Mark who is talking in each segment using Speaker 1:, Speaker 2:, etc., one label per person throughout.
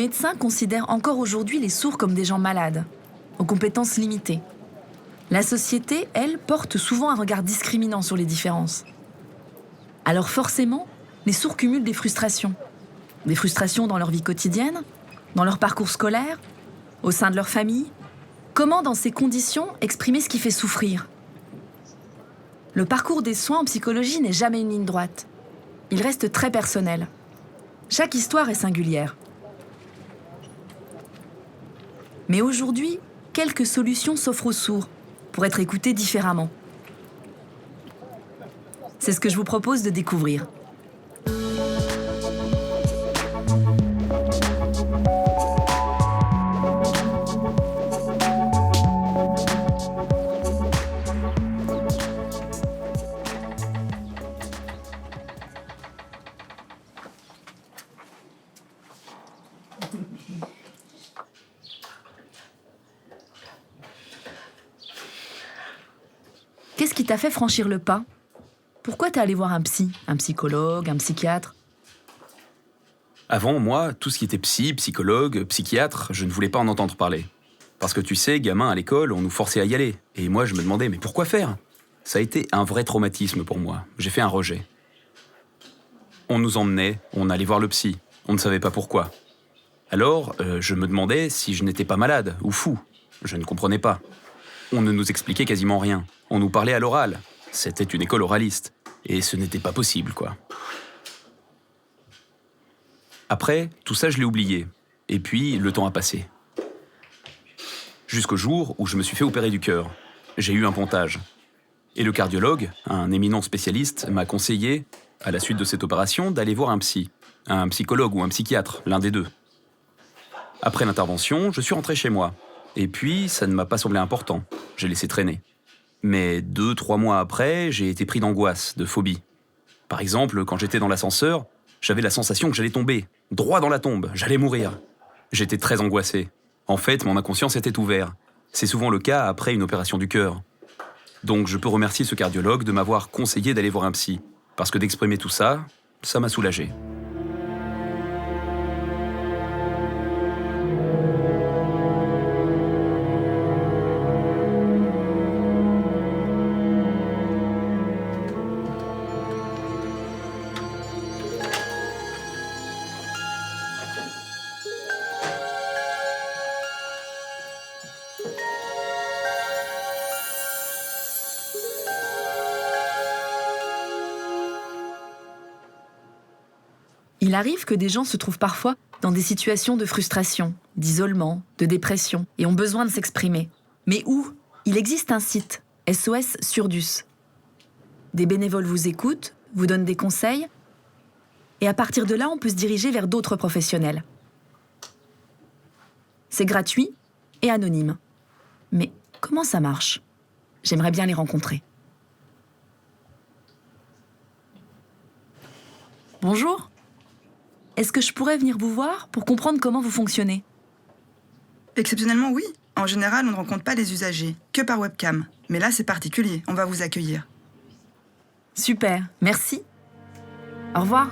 Speaker 1: médecins considèrent encore aujourd'hui les sourds comme des gens malades, aux compétences limitées. La société, elle, porte souvent un regard discriminant sur les différences. Alors forcément, les sourds cumulent des frustrations. Des frustrations dans leur vie quotidienne, dans leur parcours scolaire, au sein de leur famille. Comment, dans ces conditions, exprimer ce qui fait souffrir ? Le parcours des soins en psychologie n'est jamais une ligne droite. Il reste très personnel. Chaque histoire est singulière. Mais aujourd'hui, quelques solutions s'offrent aux sourds pour être écoutés différemment. C'est ce que je vous propose de découvrir. Qu'est-ce qui t'a fait franchir le pas ? Pourquoi t'es allé voir un psy, un psychologue, un psychiatre ?
Speaker 2: Avant, moi, tout ce qui était psy, psychologue, psychiatre, je ne voulais pas en entendre parler. Parce que tu sais, gamin à l'école, on nous forçait à y aller. Et moi, je me demandais, mais pourquoi faire ? Ça a été un vrai traumatisme pour moi. J'ai fait un rejet. On nous emmenait, on allait voir le psy. On ne savait pas pourquoi. Alors, je me demandais si je n'étais pas malade ou fou. Je ne comprenais pas. On ne nous expliquait quasiment rien. On nous parlait à l'oral. C'était une école oraliste. Et ce n'était pas possible, quoi. Après, tout ça, je l'ai oublié. Et puis, le temps a passé. Jusqu'au jour où je me suis fait opérer du cœur. J'ai eu un pontage. Et le cardiologue, un éminent spécialiste, m'a conseillé, à la suite de cette opération, d'aller voir un psy. Un psychologue ou un psychiatre, l'un des deux. Après l'intervention, je suis rentré chez moi. Et puis, ça ne m'a pas semblé important. J'ai laissé traîner. Mais 2-3 mois après, j'ai été pris d'angoisse, de phobie. Par exemple, quand j'étais dans l'ascenseur, j'avais la sensation que j'allais tomber, droit dans la tombe, j'allais mourir. J'étais très angoissé. En fait, mon inconscient s'était ouvert. C'est souvent le cas après une opération du cœur. Donc je peux remercier ce cardiologue de m'avoir conseillé d'aller voir un psy. Parce que d'exprimer tout ça, ça m'a soulagé.
Speaker 1: Il arrive que des gens se trouvent parfois dans des situations de frustration, d'isolement, de dépression, et ont besoin de s'exprimer. Mais où ? Il existe un site, SOS Surdus. Des bénévoles vous écoutent, vous donnent des conseils, et à partir de là, on peut se diriger vers d'autres professionnels. C'est gratuit et anonyme. Mais comment ça marche ? J'aimerais bien les rencontrer. Bonjour. Est-ce que je pourrais venir vous voir pour comprendre comment vous fonctionnez ?
Speaker 3: Exceptionnellement, oui. En général, on ne rencontre pas les usagers, que par webcam. Mais là, c'est particulier, on va vous accueillir.
Speaker 1: Super, merci. Au revoir.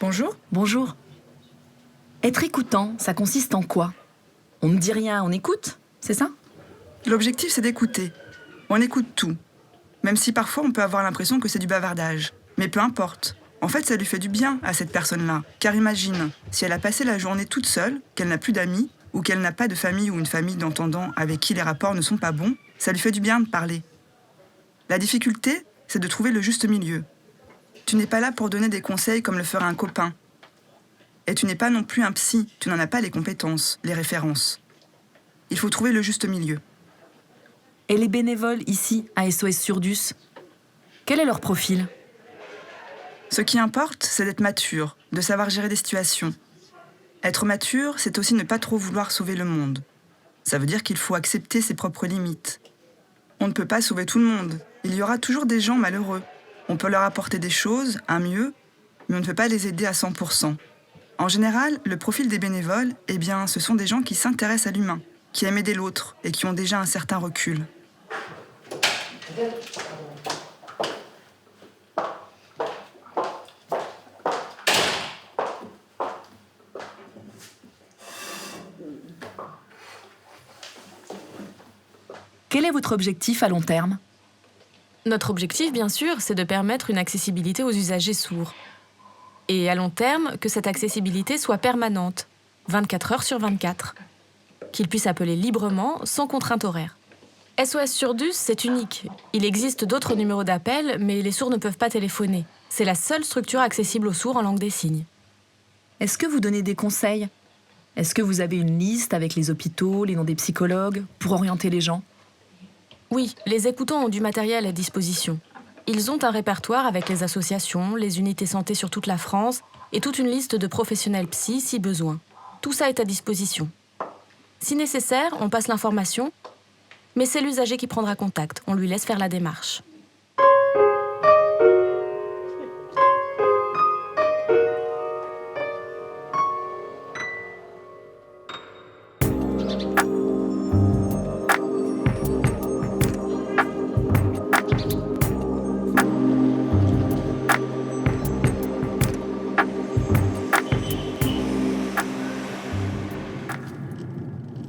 Speaker 3: Bonjour.
Speaker 1: Bonjour. Être écoutant, ça consiste en quoi ? On ne dit rien, on écoute, c'est ça ?
Speaker 3: L'objectif, c'est d'écouter. On écoute tout. Même si parfois, on peut avoir l'impression que c'est du bavardage. Mais peu importe. En fait, ça lui fait du bien à cette personne-là. Car imagine, si elle a passé la journée toute seule, qu'elle n'a plus d'amis, ou qu'elle n'a pas de famille ou une famille d'entendants avec qui les rapports ne sont pas bons, ça lui fait du bien de parler. La difficulté, c'est de trouver le juste milieu. Tu n'es pas là pour donner des conseils comme le ferait un copain. Et tu n'es pas non plus un psy, tu n'en as pas les compétences, les références. Il faut trouver le juste milieu.
Speaker 1: Et les bénévoles ici, à SOS Surdus, quel est leur profil ?
Speaker 3: Ce qui importe, c'est d'être mature, de savoir gérer des situations. Être mature, c'est aussi ne pas trop vouloir sauver le monde. Ça veut dire qu'il faut accepter ses propres limites. On ne peut pas sauver tout le monde. Il y aura toujours des gens malheureux. On peut leur apporter des choses, un mieux, mais on ne peut pas les aider à 100%. En général, le profil des bénévoles, ce sont des gens qui s'intéressent à l'humain, qui aiment aider l'autre et qui ont déjà un certain recul.
Speaker 1: Quel est votre objectif à long terme ?
Speaker 4: Notre objectif, bien sûr, c'est de permettre une accessibilité aux usagers sourds. Et à long terme, que cette accessibilité soit permanente, 24 heures sur 24. Qu'ils puissent appeler librement, sans contrainte horaire. SOS Surdus, c'est unique. Il existe d'autres numéros d'appel, mais les sourds ne peuvent pas téléphoner. C'est la seule structure accessible aux sourds en langue des signes.
Speaker 1: Est-ce que vous donnez des conseils ? Est-ce que vous avez une liste avec les hôpitaux, les noms des psychologues, pour orienter les gens ?
Speaker 4: Oui, les écoutants ont du matériel à disposition. Ils ont un répertoire avec les associations, les unités santé sur toute la France et toute une liste de professionnels psy si besoin. Tout ça est à disposition. Si nécessaire, on passe l'information, mais c'est l'usager qui prendra contact. On lui laisse faire la démarche.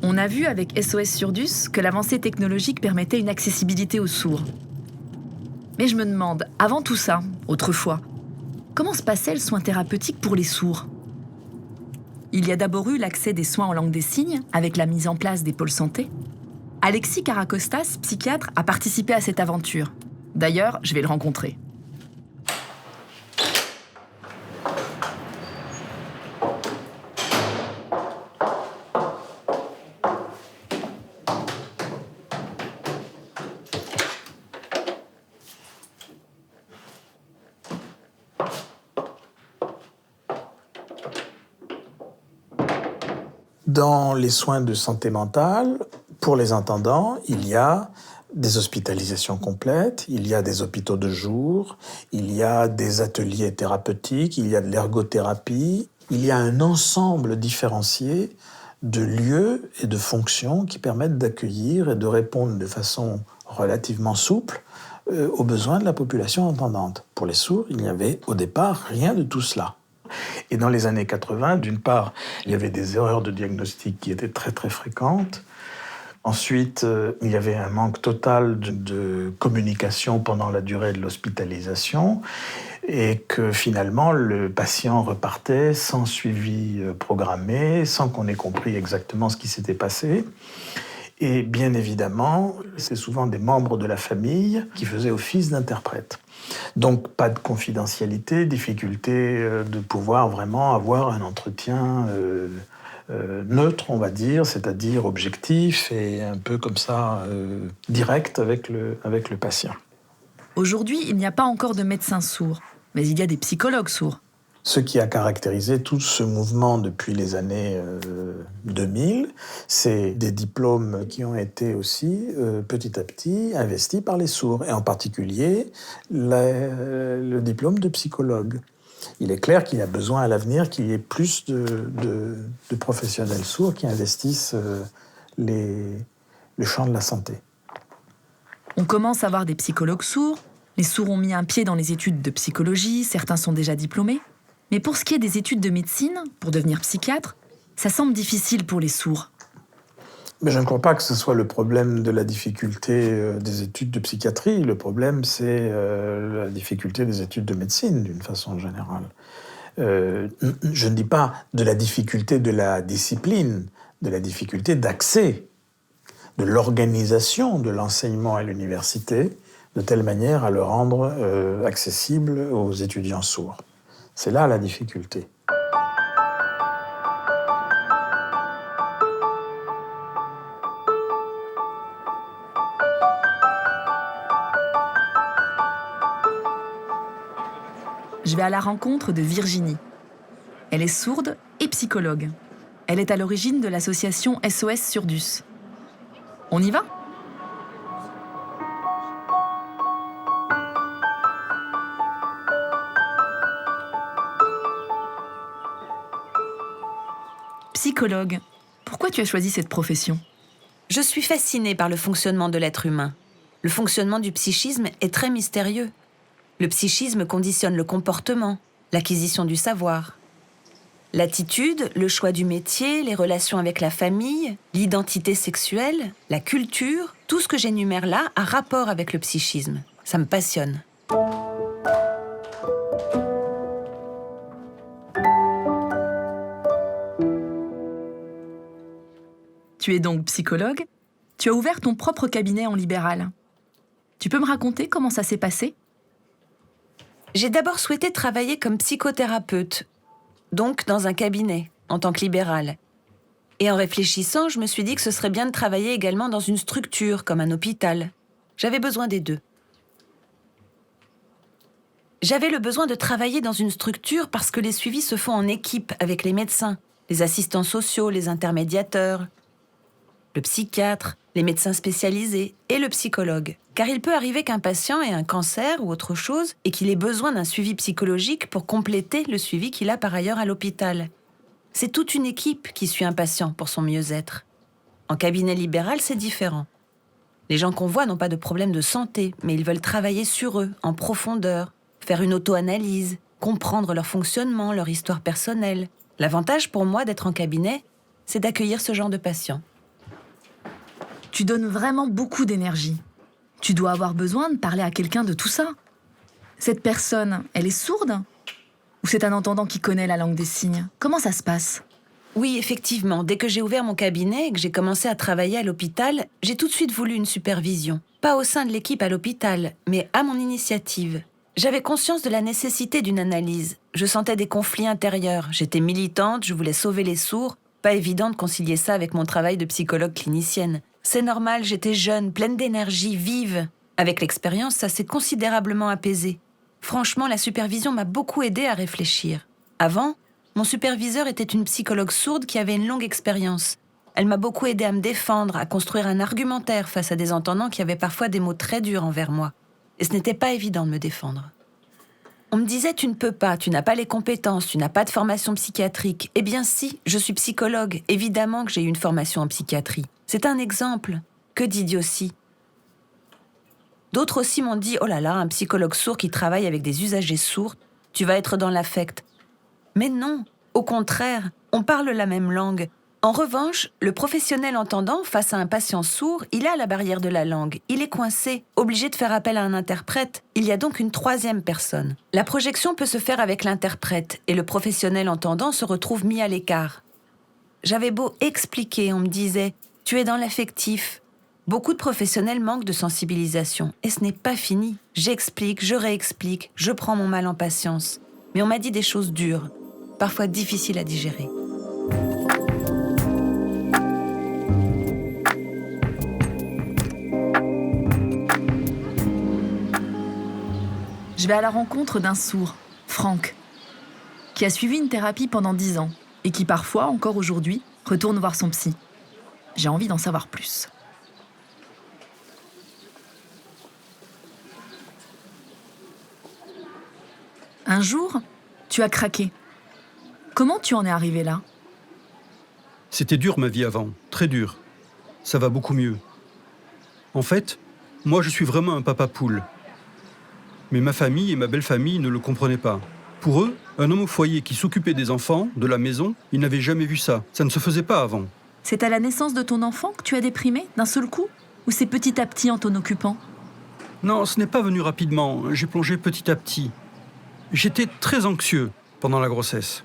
Speaker 1: On a vu avec SOS Surdus que l'avancée technologique permettait une accessibilité aux sourds. Mais je me demande, avant tout ça, autrefois, comment se passait le soin thérapeutique pour les sourds ? Il y a d'abord eu l'accès des soins en langue des signes, avec la mise en place des pôles santé. Alexis Caracostas, psychiatre, a participé à cette aventure. D'ailleurs, je vais le rencontrer.
Speaker 5: Dans les soins de santé mentale, pour les entendants, il y a des hospitalisations complètes, il y a des hôpitaux de jour, il y a des ateliers thérapeutiques, il y a de l'ergothérapie, il y a un ensemble différencié de lieux et de fonctions qui permettent d'accueillir et de répondre de façon relativement souple aux besoins de la population entendante. Pour les sourds, il n'y avait au départ rien de tout cela. Et dans les années 80, d'une part, il y avait des erreurs de diagnostic qui étaient très très fréquentes. Ensuite, il y avait un manque total de communication pendant la durée de l'hospitalisation et que finalement, le patient repartait sans suivi programmé, sans qu'on ait compris exactement ce qui s'était passé. Et bien évidemment, c'est souvent des membres de la famille qui faisaient office d'interprète. Donc pas de confidentialité, difficulté de pouvoir vraiment avoir un entretien neutre, on va dire, c'est-à-dire objectif et un peu comme ça, direct avec le patient.
Speaker 1: Aujourd'hui, il n'y a pas encore de médecins sourds, mais il y a des psychologues sourds.
Speaker 5: Ce qui a caractérisé tout ce mouvement depuis les années 2000, c'est des diplômes qui ont été aussi petit à petit investis par les sourds, et en particulier le diplôme de psychologue. Il est clair qu'il y a besoin à l'avenir qu'il y ait plus de professionnels sourds qui investissent le champ de la santé.
Speaker 1: On commence à voir des psychologues sourds, les sourds ont mis un pied dans les études de psychologie, certains sont déjà diplômés. Mais pour ce qui est des études de médecine, pour devenir psychiatre, ça semble difficile pour les sourds.
Speaker 5: Mais je ne crois pas que ce soit le problème de la difficulté des études de psychiatrie. Le problème, c'est la difficulté des études de médecine, d'une façon générale. Je ne dis pas de la difficulté de la discipline, de la difficulté d'accès, de l'organisation de l'enseignement à l'université, de telle manière à le rendre accessible aux étudiants sourds. C'est là la difficulté.
Speaker 1: je vais à la rencontre de Virginie. Elle est sourde et psychologue. Elle est à l'origine de l'association SOS Surdus. On y va ? Psychologue, pourquoi tu as choisi cette profession ?
Speaker 6: Je suis fascinée par le fonctionnement de l'être humain. Le fonctionnement du psychisme est très mystérieux. Le psychisme conditionne le comportement, l'acquisition du savoir. L'attitude, le choix du métier, les relations avec la famille, l'identité sexuelle, la culture, tout ce que j'énumère là a rapport avec le psychisme. Ça me passionne.
Speaker 1: Tu es donc psychologue. Tu as ouvert ton propre cabinet en libéral. Tu peux me raconter comment ça s'est passé ?
Speaker 6: J'ai d'abord souhaité travailler comme psychothérapeute, donc dans un cabinet, en tant que libérale. Et en réfléchissant, je me suis dit que ce serait bien de travailler également dans une structure, comme un hôpital. J'avais besoin des deux. J'avais le besoin de travailler dans une structure parce que les suivis se font en équipe avec les médecins, les assistants sociaux, les intermédiateurs, le psychiatre, les médecins spécialisés et le psychologue. Car il peut arriver qu'un patient ait un cancer ou autre chose et qu'il ait besoin d'un suivi psychologique pour compléter le suivi qu'il a par ailleurs à l'hôpital. C'est toute une équipe qui suit un patient pour son mieux-être. En cabinet libéral, c'est différent. Les gens qu'on voit n'ont pas de problème de santé, mais ils veulent travailler sur eux, en profondeur, faire une auto-analyse, comprendre leur fonctionnement, leur histoire personnelle. L'avantage pour moi d'être en cabinet, c'est d'accueillir ce genre de patients.
Speaker 1: Tu donnes vraiment beaucoup d'énergie. Tu dois avoir besoin de parler à quelqu'un de tout ça. Cette personne, elle est sourde ? Ou c'est un entendant qui connaît la langue des signes ? Comment ça se passe ?
Speaker 6: Oui, effectivement, dès que j'ai ouvert mon cabinet et que j'ai commencé à travailler à l'hôpital, j'ai tout de suite voulu une supervision. Pas au sein de l'équipe à l'hôpital, mais à mon initiative. J'avais conscience de la nécessité d'une analyse. Je sentais des conflits intérieurs. J'étais militante, je voulais sauver les sourds. Pas évident de concilier ça avec mon travail de psychologue clinicienne. C'est normal, j'étais jeune, pleine d'énergie, vive. Avec l'expérience, ça s'est considérablement apaisé. Franchement, la supervision m'a beaucoup aidée à réfléchir. Avant, mon superviseur était une psychologue sourde qui avait une longue expérience. Elle m'a beaucoup aidée à me défendre, à construire un argumentaire face à des entendants qui avaient parfois des mots très durs envers moi. Et ce n'était pas évident de me défendre. On me disait « tu ne peux pas, tu n'as pas les compétences, tu n'as pas de formation psychiatrique ». Eh bien si, je suis psychologue, évidemment que j'ai eu une formation en psychiatrie. C'est un exemple. Que d'idiotie. D'autres aussi m'ont dit « oh là là, un psychologue sourd qui travaille avec des usagers sourds, tu vas être dans l'affect ». Mais non, au contraire, on parle la même langue. En revanche, le professionnel entendant, face à un patient sourd, il a la barrière de la langue. Il est coincé, obligé de faire appel à un interprète. Il y a donc une troisième personne. La projection peut se faire avec l'interprète et le professionnel entendant se retrouve mis à l'écart. J'avais beau expliquer, on me disait « tu es dans l'affectif ». Beaucoup de professionnels manquent de sensibilisation. Et ce n'est pas fini. J'explique, je réexplique, je prends mon mal en patience. Mais on m'a dit des choses dures, parfois difficiles à digérer.
Speaker 1: Je vais à la rencontre d'un sourd, Franck, qui a suivi une thérapie pendant 10 ans et qui parfois, encore aujourd'hui, retourne voir son psy. J'ai envie d'en savoir plus. Un jour, tu as craqué. Comment tu en es arrivé là ?
Speaker 7: C'était dur ma vie avant, très dur. Ça va beaucoup mieux. En fait, moi je suis vraiment un papa poule. Mais ma famille et ma belle-famille ne le comprenaient pas. Pour eux, un homme au foyer qui s'occupait des enfants, de la maison, ils n'avaient jamais vu ça. Ça ne se faisait pas avant.
Speaker 1: C'est à la naissance de ton enfant que tu as déprimé, d'un seul coup ? Ou c'est petit à petit en t'en occupant ?
Speaker 7: Non, ce n'est pas venu rapidement. J'ai plongé petit à petit. J'étais très anxieux pendant la grossesse.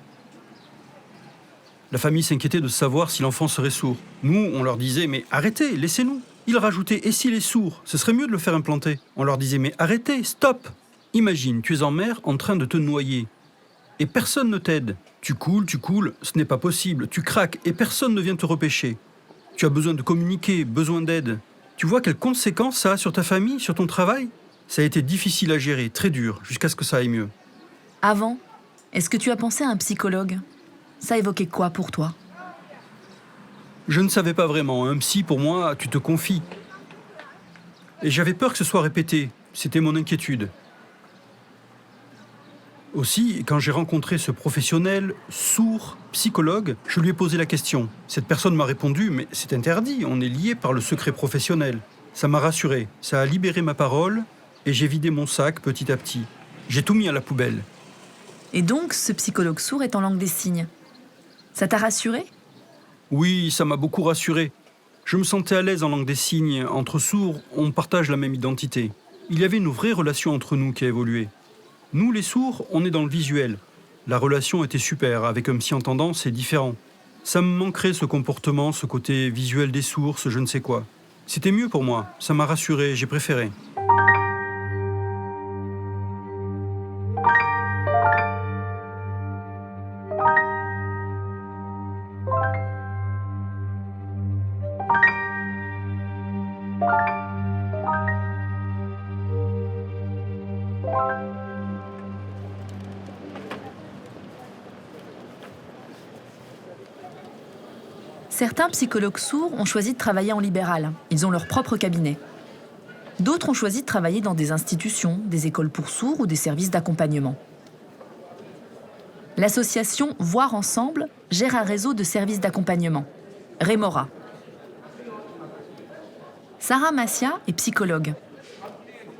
Speaker 7: La famille s'inquiétait de savoir si l'enfant serait sourd. Nous, on leur disait « mais arrêtez, laissez-nous ». Ils rajoutaient « et s'il est sourd, ce serait mieux de le faire implanter ». On leur disait « mais arrêtez, stop ». Imagine, tu es en mer en train de te noyer. Et personne ne t'aide. Tu coules, ce n'est pas possible. Tu craques et personne ne vient te repêcher. Tu as besoin de communiquer, besoin d'aide. Tu vois quelles conséquences ça a sur ta famille, sur ton travail ? Ça a été difficile à gérer, très dur, jusqu'à ce que ça aille mieux.
Speaker 1: Avant, est-ce que tu as pensé à un psychologue? Ça évoquait quoi pour toi?
Speaker 7: Je ne savais pas vraiment. Un psy, pour moi, tu te confies. Et j'avais peur que ce soit répété. C'était mon inquiétude. Aussi, quand j'ai rencontré ce professionnel, sourd, psychologue, je lui ai posé la question. Cette personne m'a répondu, mais c'est interdit, on est lié par le secret professionnel. Ça m'a rassuré, ça a libéré ma parole et j'ai vidé mon sac petit à petit. J'ai tout mis à la poubelle.
Speaker 1: Et donc, ce psychologue sourd est en langue des signes. Ça t'a rassuré?
Speaker 7: Oui, ça m'a beaucoup rassuré. Je me sentais à l'aise en langue des signes. Entre sourds, on partage la même identité. Il y avait une vraie relation entre nous qui a évolué. Nous, les sourds, on est dans le visuel. La relation était super. Avec un psy entendant, c'est différent. Ça me manquerait ce comportement, ce côté visuel des sourds, ce je ne sais quoi. C'était mieux pour moi. Ça m'a rassuré, j'ai préféré.
Speaker 1: Certains psychologues sourds ont choisi de travailler en libéral. Ils ont leur propre cabinet. D'autres ont choisi de travailler dans des institutions, des écoles pour sourds ou des services d'accompagnement. L'association Voir Ensemble gère un réseau de services d'accompagnement, Rémora. Sarah Massia est psychologue.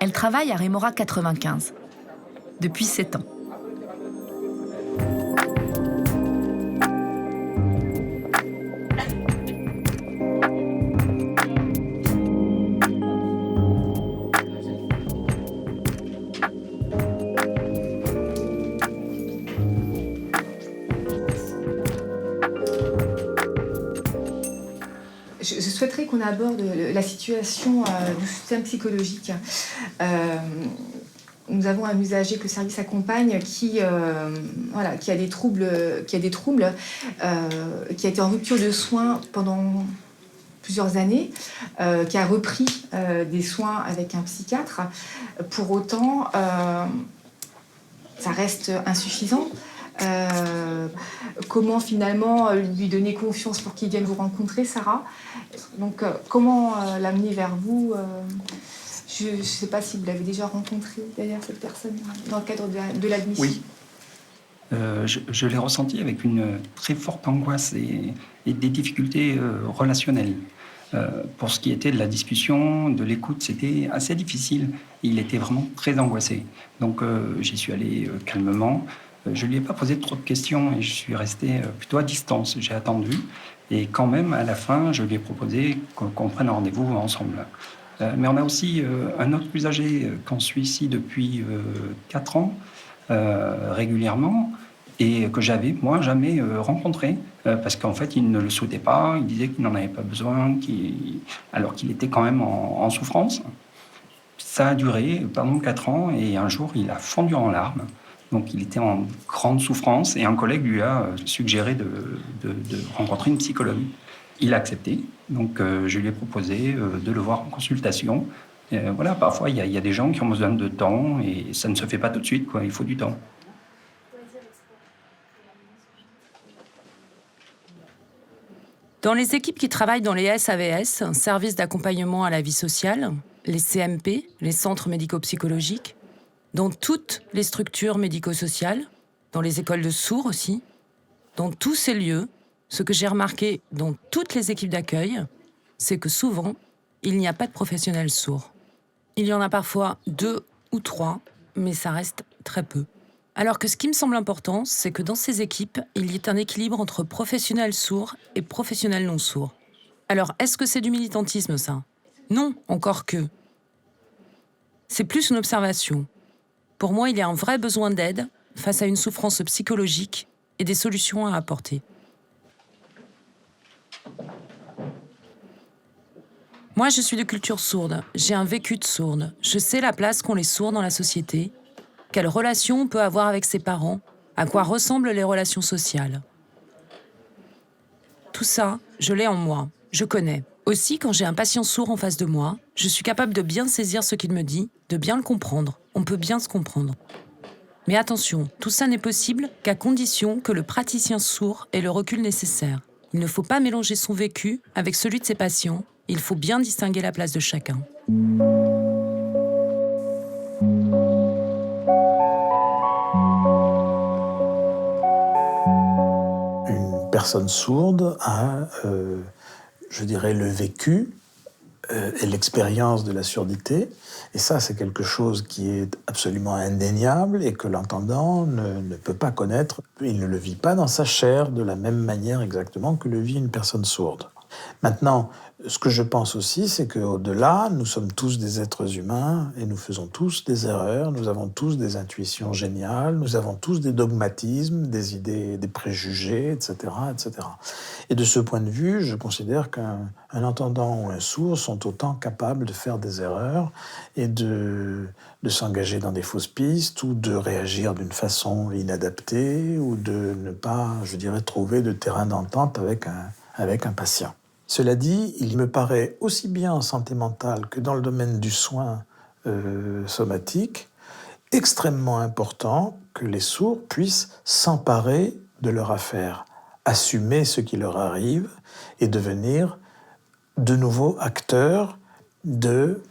Speaker 1: Elle travaille à Rémora 95, depuis 7 ans.
Speaker 8: Je souhaiterais qu'on aborde la situation du soutien psychologique. Nous avons un usager que le service accompagne qui a des troubles, qui a été en rupture de soins pendant plusieurs années, qui a repris des soins avec un psychiatre. Pour autant, ça reste insuffisant. Comment finalement lui donner confiance pour qu'il vienne vous rencontrer, Sarah? Donc comment l'amener vers vous? Je ne sais pas si vous l'avez déjà rencontré d'ailleurs, cette personne, dans le cadre de l'admission.
Speaker 9: Oui. Je l'ai ressenti avec une très forte angoisse et des difficultés relationnelles. Pour ce qui était de la discussion, de l'écoute, c'était assez difficile. Il était vraiment très angoissé. Donc j'y suis allé calmement. Je ne lui ai pas posé trop de questions et je suis resté plutôt à distance. J'ai attendu et quand même, à la fin, je lui ai proposé qu'on prenne un rendez-vous ensemble. Mais on a aussi un autre usager qu'on suit ici depuis 4 ans, régulièrement, et que j'avais, moi, jamais rencontré, parce qu'en fait, il ne le souhaitait pas, il disait qu'il n'en avait pas besoin, alors qu'il était quand même en souffrance. Ça a duré pendant 4 ans, et un jour, il a fondu en larmes. Donc, il était en grande souffrance, et un collègue lui a suggéré de rencontrer une psychologue. Il a accepté, donc je lui ai proposé de le voir en consultation. Voilà, parfois, il y a des gens qui ont besoin de temps, et ça ne se fait pas tout de suite, quoi. Il faut du temps.
Speaker 6: Dans les équipes qui travaillent dans les SAVS, services d'accompagnement à la vie sociale, les CMP, les centres médico-psychologiques, dans toutes les structures médico-sociales, dans les écoles de sourds aussi, dans tous ces lieux, ce que j'ai remarqué dans toutes les équipes d'accueil, c'est que souvent, il n'y a pas de professionnels sourds. Il y en a parfois 2 ou 3, mais ça reste très peu. Alors que ce qui me semble important, c'est que dans ces équipes, il y ait un équilibre entre professionnels sourds et professionnels non sourds. Alors, est-ce que c'est du militantisme, ça? Non, encore que. C'est plus une observation. Pour moi, il y a un vrai besoin d'aide face à une souffrance psychologique et des solutions à apporter. Moi, je suis de culture sourde. J'ai un vécu de sourde. Je sais la place qu'ont les sourds dans la société, quelle relation on peut avoir avec ses parents, à quoi ressemblent les relations sociales. Tout ça, je l'ai en moi. Je connais. Aussi, quand j'ai un patient sourd en face de moi, je suis capable de bien saisir ce qu'il me dit, de bien le comprendre. On peut bien se comprendre.
Speaker 10: Mais attention, tout ça n'est possible qu'à condition que le praticien sourd ait le recul nécessaire. Il ne faut pas mélanger son vécu avec celui de ses patients. Il faut bien distinguer la place de chacun.
Speaker 5: Une personne sourde a, je dirais, le vécu et l'expérience de la surdité. Et ça, c'est quelque chose qui est absolument indéniable et que l'entendant ne peut pas connaître. Il ne le vit pas dans sa chair de la même manière exactement que le vit une personne sourde. Maintenant, ce que je pense aussi, c'est qu'au-delà, nous sommes tous des êtres humains et nous faisons tous des erreurs, nous avons tous des intuitions géniales, nous avons tous des dogmatismes, des idées, des préjugés, etc., etc. Et de ce point de vue, je considère qu'un entendant ou un sourd sont autant capables de faire des erreurs et de s'engager dans des fausses pistes ou de réagir d'une façon inadaptée ou de ne pas, je dirais, trouver de terrain d'entente avec un patient. Cela dit, il me paraît aussi bien en santé mentale que dans le domaine du soin somatique extrêmement important que les sourds puissent s'emparer de leur affaire, assumer ce qui leur arrive et devenir de nouveaux acteurs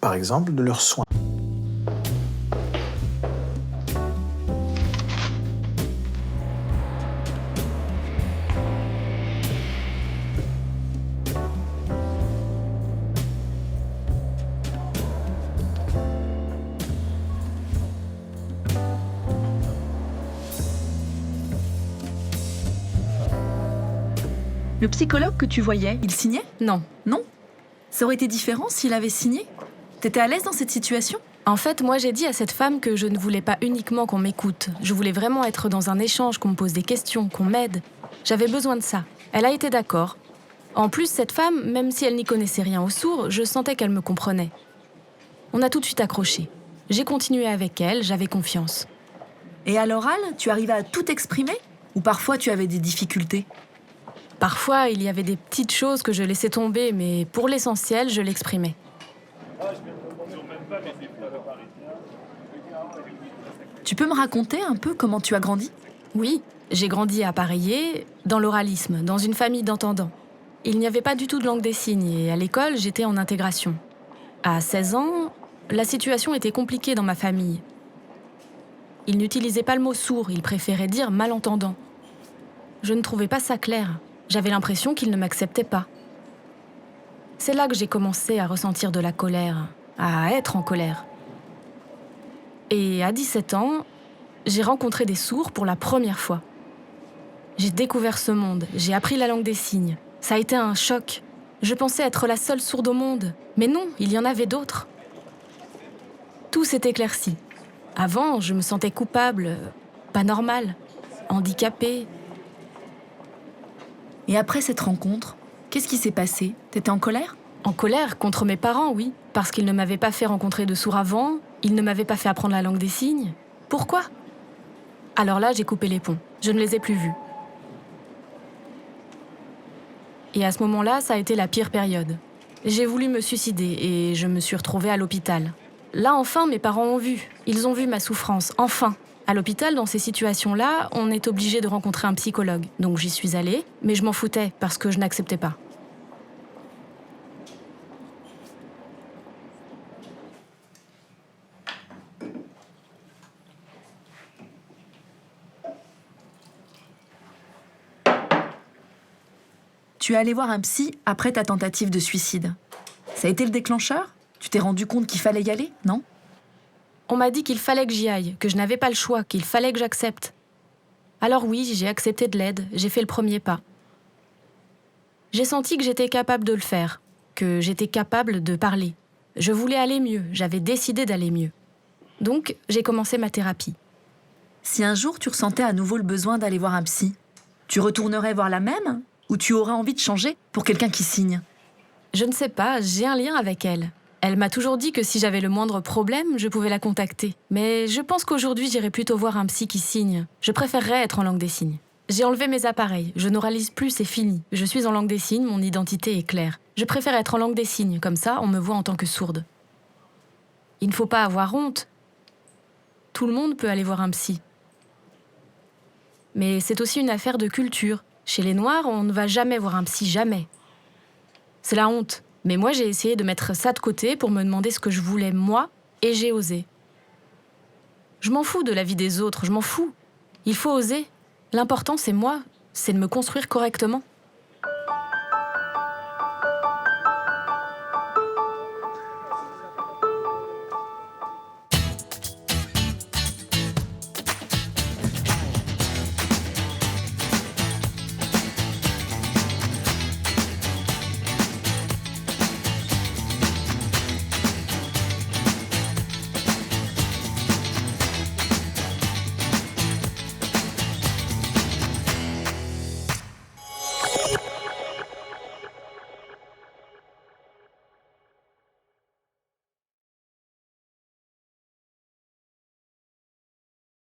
Speaker 5: par exemple, de leurs soins.
Speaker 1: Le psychologue que tu voyais, il signait?
Speaker 4: Non.
Speaker 1: Non? Ça aurait été différent s'il avait signé? T'étais à l'aise dans cette situation?
Speaker 4: En fait, moi j'ai dit à cette femme que je ne voulais pas uniquement qu'on m'écoute. Je voulais vraiment être dans un échange, qu'on me pose des questions, qu'on m'aide. J'avais besoin de ça. Elle a été d'accord. En plus, cette femme, même si elle n'y connaissait rien au sourd, je sentais qu'elle me comprenait. On a tout de suite accroché. J'ai continué avec elle, j'avais confiance.
Speaker 1: Et à l'oral, tu arrivais à tout exprimer? Ou parfois tu avais des difficultés?
Speaker 4: Parfois, il y avait des petites choses que je laissais tomber, mais pour l'essentiel, je l'exprimais.
Speaker 1: Tu peux me raconter un peu comment tu as grandi?
Speaker 4: Oui, j'ai grandi à Pareillé, dans l'oralisme, dans une famille d'entendants. Il n'y avait pas du tout de langue des signes et à l'école, j'étais en intégration. À 16 ans, la situation était compliquée dans ma famille. Ils n'utilisaient pas le mot sourd, ils préféraient dire malentendant. Je ne trouvais pas ça clair. J'avais l'impression qu'ils ne m'acceptaient pas. C'est là que j'ai commencé à ressentir de la colère, à être en colère. Et à 17 ans, j'ai rencontré des sourds pour la première fois. J'ai découvert ce monde, j'ai appris la langue des signes. Ça a été un choc. Je pensais être la seule sourde au monde. Mais non, il y en avait d'autres. Tout s'est éclairci. Avant, je me sentais coupable, pas normale, handicapée.
Speaker 1: Et après cette rencontre, qu'est-ce qui s'est passé? T'étais en colère?
Speaker 4: En colère contre mes parents, oui. Parce qu'ils ne m'avaient pas fait rencontrer de sourds avant, ils ne m'avaient pas fait apprendre la langue des signes. Pourquoi? Alors là, j'ai coupé les ponts. Je ne les ai plus vus. Et à ce moment-là, ça a été la pire période. J'ai voulu me suicider et je me suis retrouvée à l'hôpital. Là, enfin, mes parents ont vu. Ils ont vu ma souffrance, enfin. À l'hôpital, dans ces situations-là, on est obligé de rencontrer un psychologue. Donc j'y suis allée, mais je m'en foutais parce que je n'acceptais pas.
Speaker 1: Tu es allé voir un psy après ta tentative de suicide. Ça a été le déclencheur? Tu t'es rendu compte qu'il fallait y aller, non?
Speaker 4: On m'a dit qu'il fallait que j'y aille, que je n'avais pas le choix, qu'il fallait que j'accepte. Alors oui, j'ai accepté de l'aide, j'ai fait le premier pas. J'ai senti que j'étais capable de le faire, que j'étais capable de parler. Je voulais aller mieux, j'avais décidé d'aller mieux. Donc, j'ai commencé ma thérapie.
Speaker 1: Si un jour tu ressentais à nouveau le besoin d'aller voir un psy, tu retournerais voir la même? Ou tu aurais envie de changer pour quelqu'un qui signe?
Speaker 4: Je ne sais pas, j'ai un lien avec elle. Elle m'a toujours dit que si j'avais le moindre problème, je pouvais la contacter. Mais je pense qu'aujourd'hui, j'irai plutôt voir un psy qui signe. Je préférerais être en langue des signes. J'ai enlevé mes appareils, je n'oralise plus, c'est fini. Je suis en langue des signes, mon identité est claire. Je préfère être en langue des signes, comme ça, on me voit en tant que sourde. Il ne faut pas avoir honte. Tout le monde peut aller voir un psy. Mais c'est aussi une affaire de culture. Chez les Noirs, on ne va jamais voir un psy, jamais. C'est la honte. Mais moi, j'ai essayé de mettre ça de côté pour me demander ce que je voulais, moi, et j'ai osé. Je m'en fous de la vie des autres, je m'en fous. Il faut oser. L'important, c'est moi, c'est de me construire correctement.